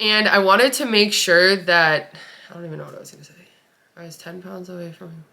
And I wanted to make sure that, I don't even know what I was gonna say. I was 10 pounds away from him.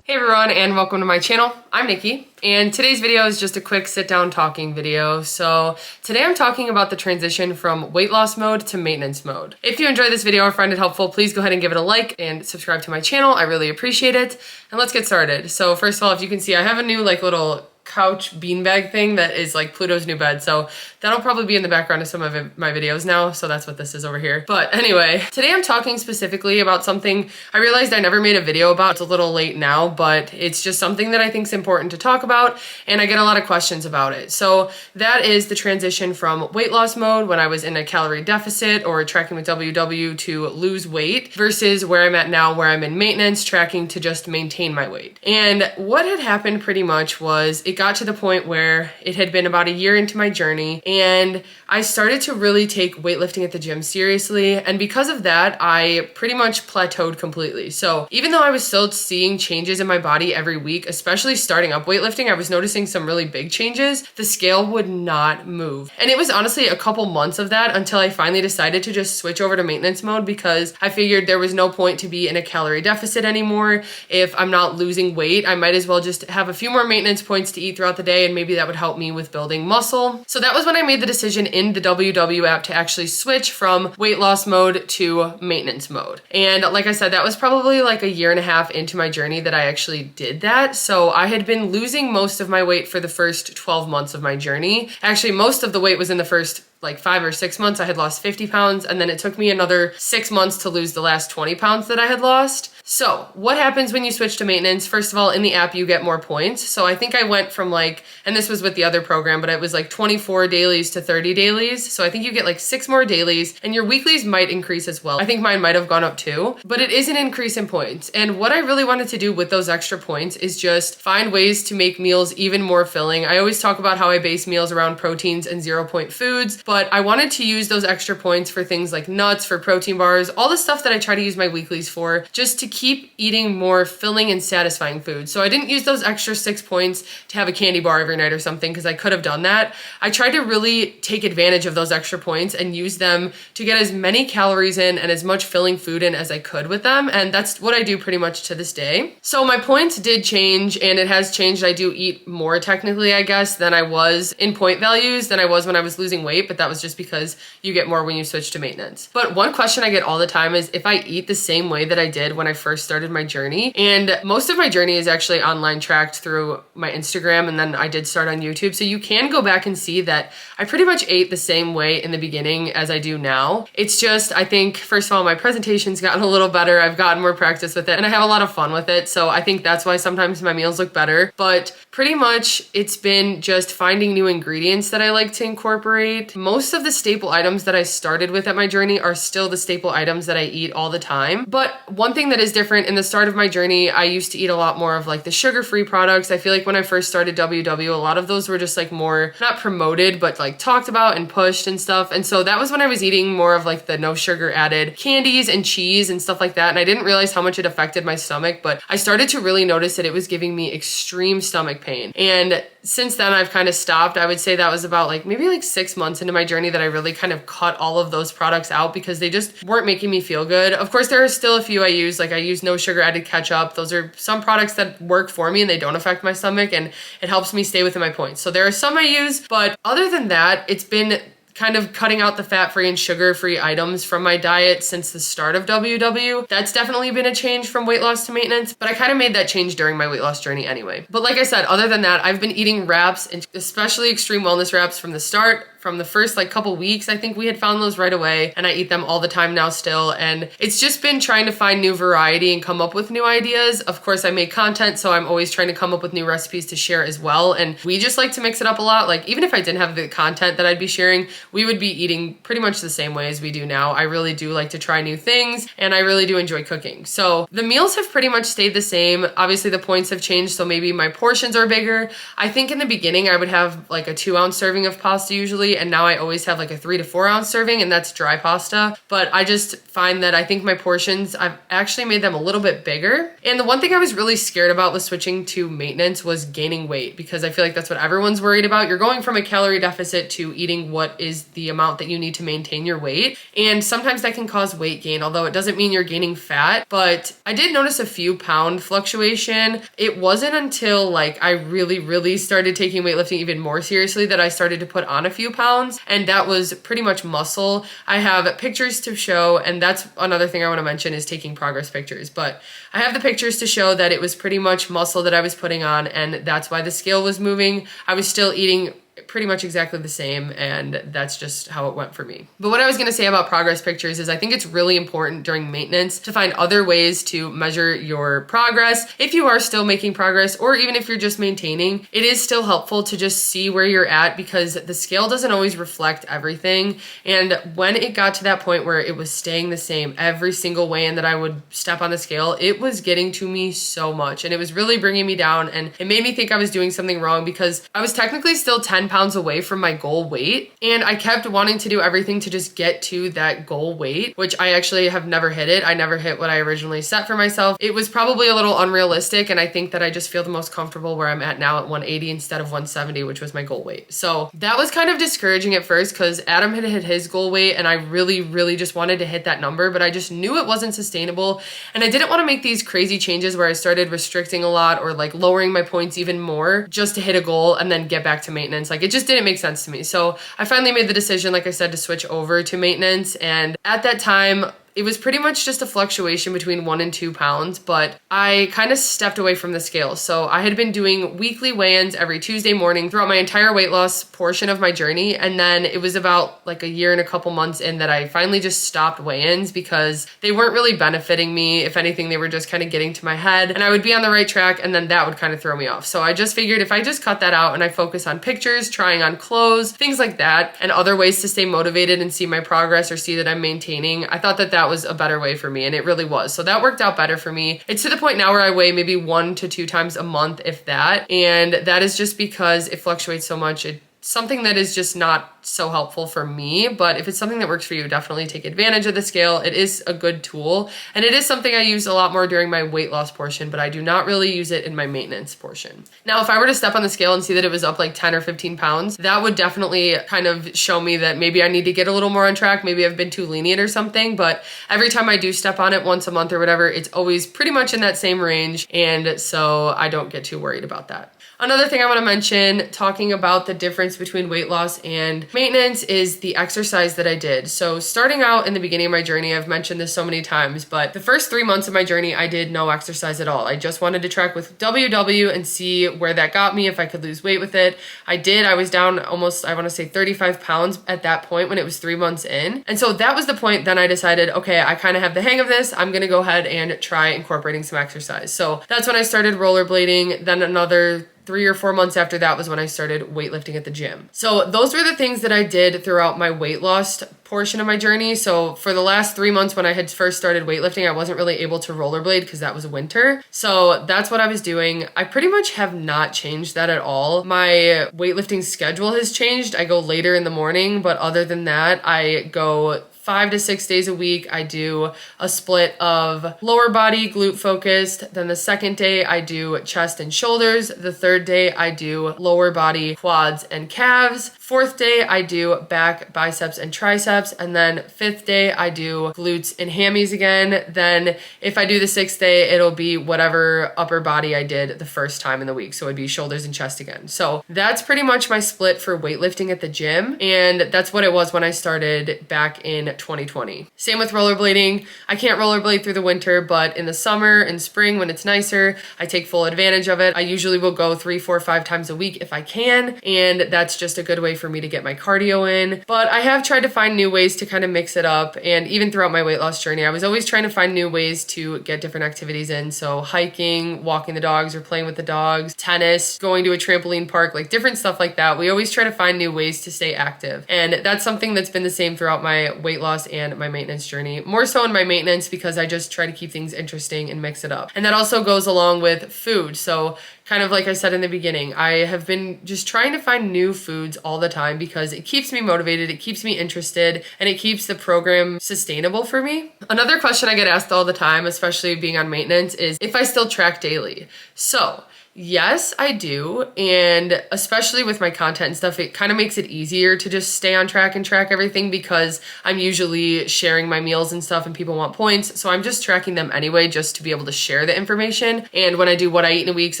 Hey everyone, and welcome to my channel. I'm Nikki, and today's video is just a quick sit down talking video. So today I'm talking about the transition from weight loss mode to maintenance mode. If you enjoyed this video or find it helpful, please go ahead and give it a like and subscribe to my channel. I really appreciate it. And let's get started. So first of all, if you can see, I have a new little couch beanbag thing that is like Pluto's new bed, so that'll probably be in the background of some of my videos now, so that's what this is over here. But anyway, today I'm talking specifically about something I realized I never made a video about. It's a little late now, but it's just something that I think is important to talk about, and I get a lot of questions about it. So that is the transition from weight loss mode when I was in a calorie deficit or tracking with WW to lose weight versus where I'm at now, where I'm in maintenance, tracking to just maintain my weight. And what had happened pretty much was it got to the point where it had been about a year into my journey and I started to really take weightlifting at the gym seriously. And because of that, I pretty much plateaued completely. So even though I was still seeing changes in my body every week, especially starting up weightlifting, I was noticing some really big changes. The scale would not move. And it was honestly a couple months of that until I finally decided to just switch over to maintenance mode because I figured there was no point to be in a calorie deficit anymore. If I'm not losing weight, I might as well just have a few more maintenance points to eat throughout the day, and maybe that would help me with building muscle. So that was when I made the decision in the WW app to actually switch from weight loss mode to maintenance mode. And like I said, that was probably like a year and a half into my journey that I actually did that. So I had been losing most of my weight for the first 12 months of my journey. Actually, most of the weight was in the first 5 or 6 months. I had lost 50 pounds, and then it took me another 6 months to lose the last 20 pounds that I had lost. So what happens when you switch to maintenance? First of all, in the app, you get more points. So I think I went from and this was with the other program, but it was 24 dailies to 30 dailies. So I think you get 6 more dailies, and your weeklies might increase as well. I think mine might have gone up too, but it is an increase in points. And what I really wanted to do with those extra points is just find ways to make meals even more filling. I always talk about how I base meals around proteins and 0-point foods, but I wanted to use those extra points for things like nuts, for protein bars, all the stuff that I try to use my weeklies for, just to keep eating more filling and satisfying food. So I didn't use those extra 6 points to have a candy bar every night or something, because I could have done that. I tried to really take advantage of those extra points and use them to get as many calories in and as much filling food in as I could with them. And that's what I do pretty much to this day. So my points did change, and it has changed. I do eat more technically, I guess, than I was in point values than I was when I was losing weight, but that was just because you get more when you switch to maintenance. But one question I get all the time is if I eat the same way that I did when I first started my journey. And most of my journey is actually online tracked through my Instagram, and then I did start on YouTube. So you can go back and see that I pretty much ate the same way in the beginning as I do now. It's just, I think, first of all, my presentation's gotten a little better. I've gotten more practice with it, and I have a lot of fun with it. So I think that's why sometimes my meals look better. But pretty much it's been just finding new ingredients that I like to incorporate. Most of the staple items that I started with at my journey are still the staple items that I eat all the time. But one thing that is different, in the start of my journey, I used to eat a lot more of the sugar-free products. I feel like when I first started WW, a lot of those were just more, not promoted, but talked about and pushed and stuff. And so that was when I was eating more of the no sugar added candies and cheese and stuff like that. And I didn't realize how much it affected my stomach, but I started to really notice that it was giving me extreme stomach pain. And since then I've kind of stopped. I would say that was about maybe 6 months into my journey that I really kind of cut all of those products out because they just weren't making me feel good. Of course, there are still a few I use. I use no sugar added ketchup. Those are some products that work for me and they don't affect my stomach, and it helps me stay within my points. So there are some I use, but other than that, it's been kind of cutting out the fat-free and sugar-free items from my diet since the start of WW. That's definitely been a change from weight loss to maintenance, but I kind of made that change during my weight loss journey anyway. But like I said, other than that, I've been eating wraps, and especially extreme wellness wraps from the start. From the first couple weeks, I think we had found those right away, and I eat them all the time now still. And it's just been trying to find new variety and come up with new ideas. Of course, I make content, so I'm always trying to come up with new recipes to share as well. And we just like to mix it up a lot. Even if I didn't have the content that I'd be sharing, we would be eating pretty much the same way as we do now. I really do like to try new things, and I really do enjoy cooking. So the meals have pretty much stayed the same. Obviously, the points have changed, so maybe my portions are bigger. I think in the beginning, I would have a 2-ounce serving of pasta usually, and now I always have like a 3 to 4 ounce serving, and that's dry pasta. But I just find that I think my portions, I've actually made them a little bit bigger. And the one thing I was really scared about with switching to maintenance was gaining weight, because I feel like that's what everyone's worried about. You're going from a calorie deficit to eating what is the amount that you need to maintain your weight. And sometimes that can cause weight gain, although it doesn't mean you're gaining fat. But I did notice a few pound fluctuation. It wasn't until like I really started taking weightlifting even more seriously that I started to put on a few pounds, and that was pretty much muscle. I have pictures to show, and that's another thing I want to mention is taking progress pictures. But I have the pictures to show that it was pretty much muscle that I was putting on, and that's why the scale was moving. I was still eating pretty much exactly the same, and that's just how it went for me. But what I was gonna say about progress pictures is I think it's really important during maintenance to find other ways to measure your progress. If you are still making progress, or even if you're just maintaining, it is still helpful to just see where you're at, because the scale doesn't always reflect everything. And when it got to that point where it was staying the same every single weigh-in that I would step on the scale, it was getting to me so much, and it was really bringing me down, and it made me think I was doing something wrong, because I was technically still 10 pounds away from my goal weight, and I kept wanting to do everything to just get to that goal weight, which I actually have never hit it. I never hit what I originally set for myself. It was probably a little unrealistic, and I think that I just feel the most comfortable where I'm at now at 180 instead of 170, which was my goal weight. So that was kind of discouraging at first, because Adam had hit his goal weight, and I really just wanted to hit that number, but I just knew it wasn't sustainable, and I didn't want to make these crazy changes where I started restricting a lot or like lowering my points even more just to hit a goal and then get back to maintenance. Like, it just didn't make sense to me. So I finally made the decision, like I said, to switch over to maintenance. And at that time, it was pretty much just a fluctuation between 1 and 2 pounds, but I kind of stepped away from the scale. So I had been doing weekly weigh-ins every Tuesday morning throughout my entire weight loss portion of my journey. And then it was about like a year and a couple months in that I finally just stopped weigh-ins, because they weren't really benefiting me. If anything, they were just kind of getting to my head, and I would be on the right track, and then that would kind of throw me off. So I just figured if I just cut that out and I focus on pictures, trying on clothes, things like that, and other ways to stay motivated and see my progress or see that I'm maintaining, I thought that that was a better way for me, and it really was. So that worked out better for me. It's to the point now where I weigh maybe 1 to 2 times a month, if that, and that is just because it fluctuates so much. It's something that is just not so helpful for me, but if it's something that works for you, definitely take advantage of the scale. It is a good tool, and it is something I use a lot more during my weight loss portion, but I do not really use it in my maintenance portion. Now, if I were to step on the scale and see that it was up like 10 or 15 pounds, that would definitely kind of show me that maybe I need to get a little more on track. Maybe I've been too lenient or something, but every time I do step on it once a month or whatever, it's always pretty much in that same range, and so I don't get too worried about that. Another thing I want to mention, talking about the difference between weight loss and maintenance, is the exercise that I did. So starting out in the beginning of my journey, I've mentioned this so many times, but the first 3 months of my journey, I did no exercise at all. I just wanted to track with WW and see where that got me, if I could lose weight with it. I did. I was down almost, I want to say 35 pounds at that point when it was 3 months in. And so that was the point. Then I decided, okay, I kind of have the hang of this. I'm going to go ahead and try incorporating some exercise. So that's when I started rollerblading. Then another 3 or 4 months after that was when I started weightlifting at the gym. So those were the things that I did throughout my weight loss portion of my journey. So for the last 3 months when I had first started weightlifting, I wasn't really able to rollerblade because that was winter. So that's what I was doing. I pretty much have not changed that at all. My weightlifting schedule has changed. I go later in the morning, but other than that, I go 5 to 6 days a week. I do a split of lower body, glute focused. Then the second day I do chest and shoulders. The third day I do lower body, quads and calves. Fourth day I do back, biceps and triceps. And then fifth day I do glutes and hammies again. Then if I do the sixth day, it'll be whatever upper body I did the first time in the week. So it'd be shoulders and chest again. So that's pretty much my split for weightlifting at the gym. And that's what it was when I started back in 2020. Same with rollerblading. I can't rollerblade through the winter, but in the summer and spring when it's nicer, I take full advantage of it. I usually will go 3, 4, 5 times a week if I can, and that's just a good way for me to get my cardio in. But I have tried to find new ways to kind of mix it up, and even throughout my weight loss journey, I was always trying to find new ways to get different activities in. So hiking, walking the dogs or playing with the dogs, tennis, going to a trampoline park, like different stuff like that. We always try to find new ways to stay active, and that's something that's been the same throughout my weight loss and my maintenance journey. More so in my maintenance because I just try to keep things interesting and mix it up. And that also goes along with food. So kind of like I said in the beginning, I have been just trying to find new foods all the time because it keeps me motivated, it keeps me interested, and it keeps the program sustainable for me. Another question I get asked all the time, especially being on maintenance, is if I still track daily. So yes, I do. And especially with my content and stuff, it kind of makes it easier to just stay on track and track everything because I'm usually sharing my meals and stuff and people want points. So I'm just tracking them anyway, just to be able to share the information. And when I do what I eat in a week,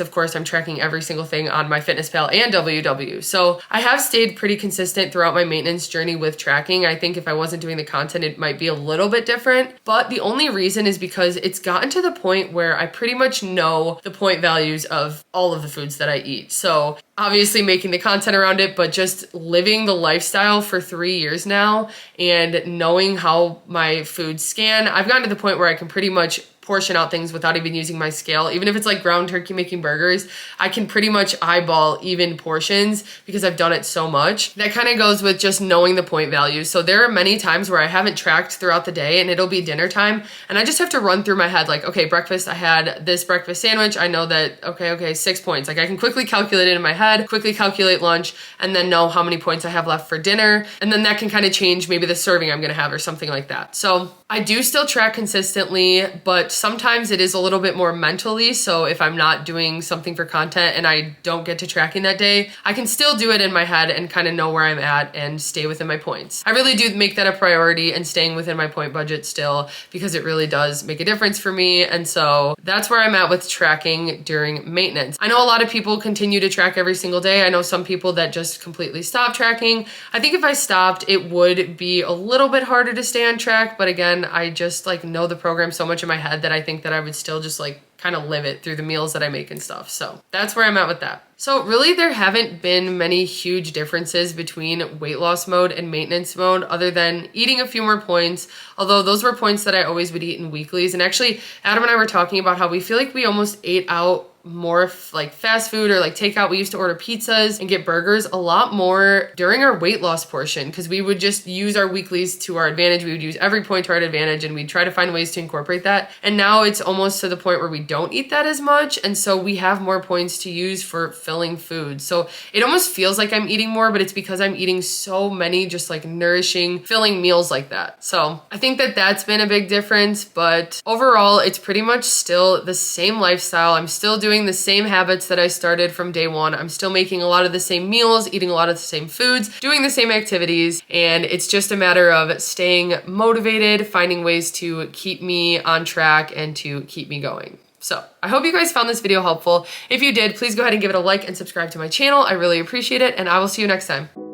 of course, I'm tracking every single thing on MyFitnessPal and WW. So I have stayed pretty consistent throughout my maintenance journey with tracking. I think if I wasn't doing the content, it might be a little bit different. But the only reason is because it's gotten to the point where I pretty much know the point values of all of the foods that I eat. So obviously making the content around it, but just living the lifestyle for 3 years now and knowing how my foods scan, I've gotten to the point where I can pretty much portion out things without even using my scale. Even if it's like ground turkey making burgers, I can pretty much eyeball even portions because I've done it so much. That kind of goes with just knowing the point values. So there are many times where I haven't tracked throughout the day and it'll be dinner time and I just have to run through my head like, okay, breakfast, I had this breakfast sandwich. I know that, okay, 6 points. Like I can quickly calculate it in my head, quickly calculate lunch, and then know how many points I have left for dinner. And then that can kind of change maybe the serving I'm gonna have or something like that. So I do still track consistently, but sometimes it is a little bit more mentally. So if I'm not doing something for content and I don't get to tracking that day, I can still do it in my head and kind of know where I'm at and stay within my points. I really do make that a priority and staying within my point budget still because it really does make a difference for me. And so that's where I'm at with tracking during maintenance. I know a lot of people continue to track every single day. I know some people that just completely stop tracking. I think if I stopped, it would be a little bit harder to stay on track. But again, I just like know the program so much in my head that I think that I would still just like kind of live it through the meals that I make and stuff. So that's where I'm at with that. So really there haven't been many huge differences between weight loss mode and maintenance mode other than eating a few more points, although those were points that I always would eat in weeklies. And actually Adam and I were talking about how we feel like we almost ate out more like fast food or like takeout. We used to order pizzas and get burgers a lot more during our weight loss portion because we would just use our weeklies to our advantage. We would use every point to our advantage and we'd try to find ways to incorporate that. And now it's almost to the point where we don't eat that as much. And so we have more points to use for filling food. So it almost feels like I'm eating more, but it's because I'm eating so many just like nourishing, filling meals like that. So I think that that's been a big difference, but overall it's pretty much still the same lifestyle. I'm still doing the same habits that I started from day one. I'm still making a lot of the same meals, eating a lot of the same foods, doing the same activities, and it's just a matter of staying motivated, finding ways to keep me on track and to keep me going. So I hope you guys found this video helpful. If you did, please go ahead and give it a like and subscribe to my channel. I really appreciate it, and I will see you next time.